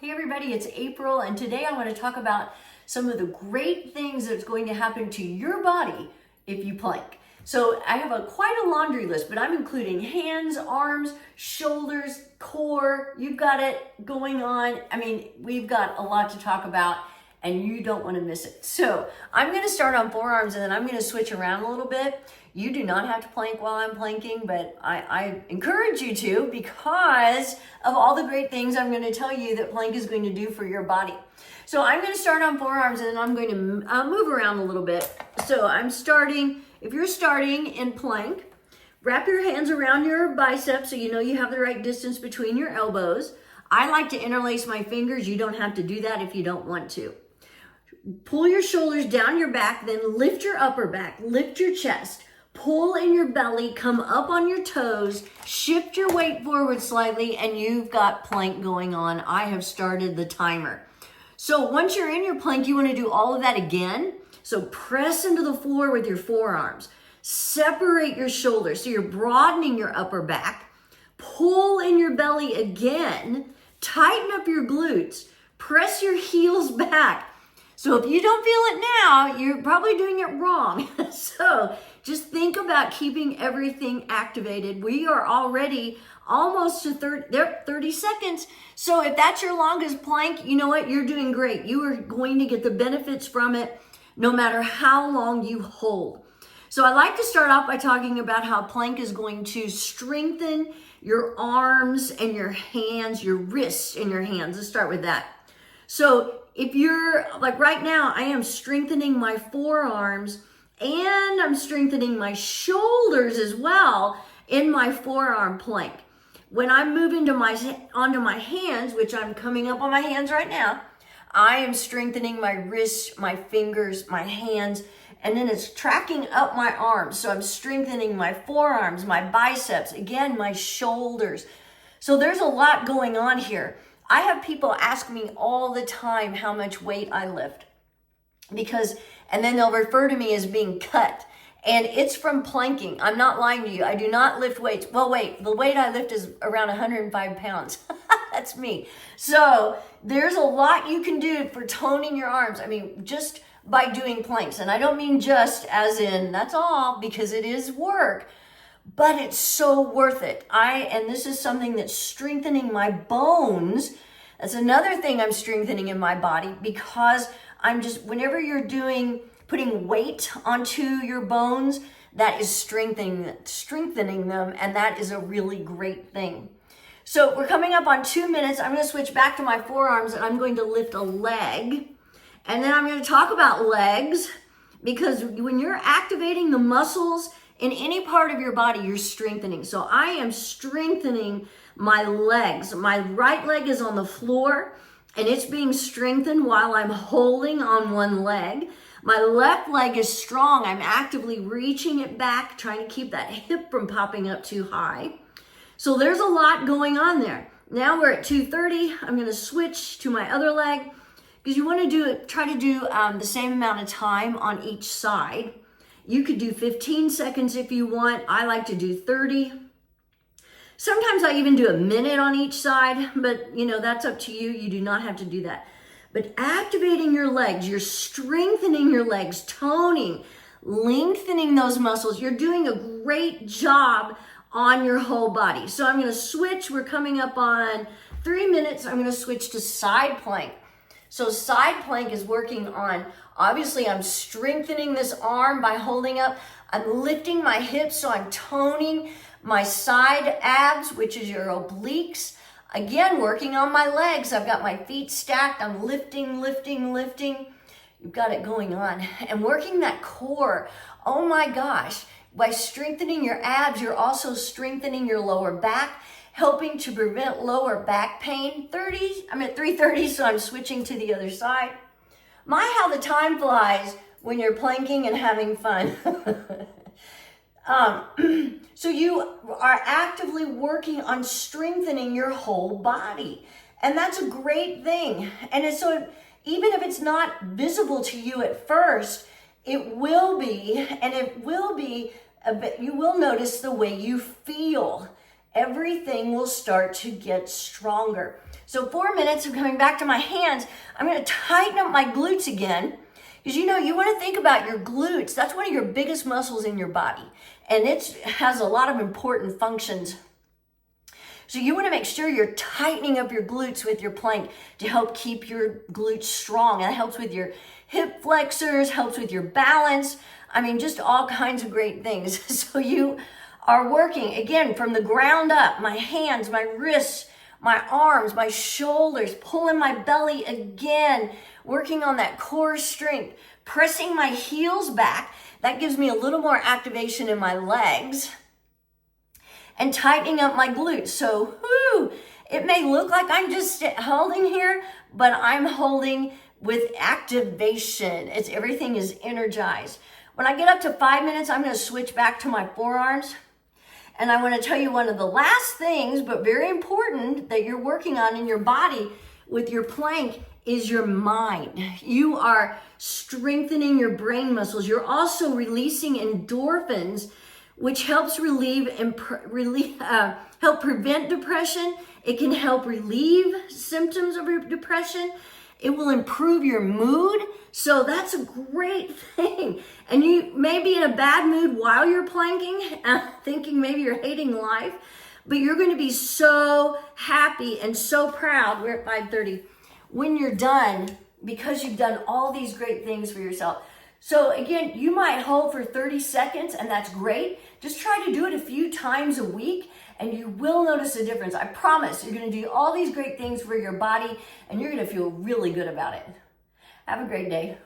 Hey everybody, it's April, and today I want to talk about some of the great things that's going to happen to your body if you plank. So I have quite a laundry list, but I'm including hands, arms, shoulders, core. You've got it going on. I mean, we've got a lot to talk about and you don't want to miss it. So I'm going to start on forearms and then I'm going to switch around a little bit. You do not have to plank while I'm planking, but I encourage you to because of all the great things I'm going to tell you that plank is going to do for your body. So I'm going to start on forearms and then I'm going to move around a little bit. So I'm starting, if you're starting in plank, wrap your hands around your biceps so you know you have the right distance between your elbows. I like to interlace my fingers. You don't have to do that if you don't want to. Pull your shoulders down your back, then lift your upper back, lift your chest. Pull in your belly, come up on your toes, shift your weight forward slightly, and you've got plank going on. I have started the timer. So once you're in your plank, you want to do all of that again. So press into the floor with your forearms. Separate your shoulders, so you're broadening your upper back. Pull in your belly again. Tighten up your glutes. Press your heels back. So if you don't feel it now, you're probably doing it wrong. So just think about keeping everything activated. We are already almost to 30 seconds. So if that's your longest plank, you know what? You're doing great. You are going to get the benefits from it no matter how long you hold. So I like to start off by talking about how plank is going to strengthen your arms and your hands, your wrists and your hands. Let's start with that. So if you're like right now, I am strengthening my forearms and I'm strengthening my shoulders as well in my forearm plank. When I'm moving onto my hands, which I'm coming up on my hands right now, I am strengthening my wrists, my fingers, my hands, and then it's tracking up my arms. So I'm strengthening my forearms, my biceps, again, my shoulders. So there's a lot going on here. I have people ask me all the time how much weight I lift and then they'll refer to me as being cut. And it's from planking. I'm not lying to you. I do not lift weights. Well, wait, the weight I lift is around 105 pounds. That's me. So there's a lot you can do for toning your arms. I mean, just by doing planks. And I don't mean just as in that's all, because it is work. But it's so worth it. And this is something that's strengthening my bones. That's another thing I'm strengthening in my body because whenever you're putting weight onto your bones, that is strengthening them, and that is a really great thing. So we're coming up on 2 minutes. I'm going to switch back to my forearms and I'm going to lift a leg. And then I'm going to talk about legs because when you're activating the muscles in any part of your body, you're strengthening. So I am strengthening my legs. My right leg is on the floor and it's being strengthened while I'm holding on one leg. My left leg is strong. I'm actively reaching it back, trying to keep that hip from popping up too high. So there's a lot going on there. Now we're at 2:30. I'm going to switch to my other leg because you want to try to do the same amount of time on each side. You could do 15 seconds if you want. I like to do 30. Sometimes I even do a minute on each side, but that's up to you. You do not have to do that. But activating your legs, you're strengthening your legs, toning, lengthening those muscles. You're doing a great job on your whole body. So I'm going to switch. We're coming up on 3 minutes. I'm going to switch to side plank. So side plank is working on, obviously I'm strengthening this arm by holding up. I'm lifting my hips, so I'm toning my side abs, which is your obliques. Again, working on my legs. I've got my feet stacked. I'm lifting, lifting, lifting. You've got it going on. And working that core. Oh my gosh. By strengthening your abs, you're also strengthening your lower back, helping to prevent lower back pain. I'm at 3:30, so I'm switching to the other side. My, how the time flies when you're planking and having fun. So you are actively working on strengthening your whole body. And that's a great thing. And even if it's not visible to you at first, it will be, and you will notice the way you feel. everything will start to get stronger. So 4 minutes of coming back to my hands, I'm going to tighten up my glutes again. Because you want to think about your glutes. That's one of your biggest muscles in your body. And it has a lot of important functions. So you want to make sure you're tightening up your glutes with your plank to help keep your glutes strong. And that helps with your hip flexors, helps with your balance. I mean, just all kinds of great things. So you are working, again, from the ground up, my hands, my wrists, my arms, my shoulders, pulling my belly again, working on that core strength, pressing my heels back. That gives me a little more activation in my legs. And tightening up my glutes. So, it may look like I'm just holding here, but I'm holding with activation. Everything is energized. When I get up to 5 minutes, I'm going to switch back to my forearms. And I want to tell you one of the last things, but very important, that you're working on in your body with your plank is your mind. You are strengthening your brain muscles. You're also releasing endorphins, which helps help prevent depression. It can help relieve symptoms of your depression. It will improve your mood. So that's a great thing. And you may be in a bad mood while you're planking, thinking maybe you're hating life, but you're going to be so happy and so proud. We're at 5:30 when you're done, because you've done all these great things for yourself. So again, you might hold for 30 seconds, and that's great. Just try to do it a few times a week, and you will notice a difference. I promise you're going to do all these great things for your body, and you're going to feel really good about it. Have a great day.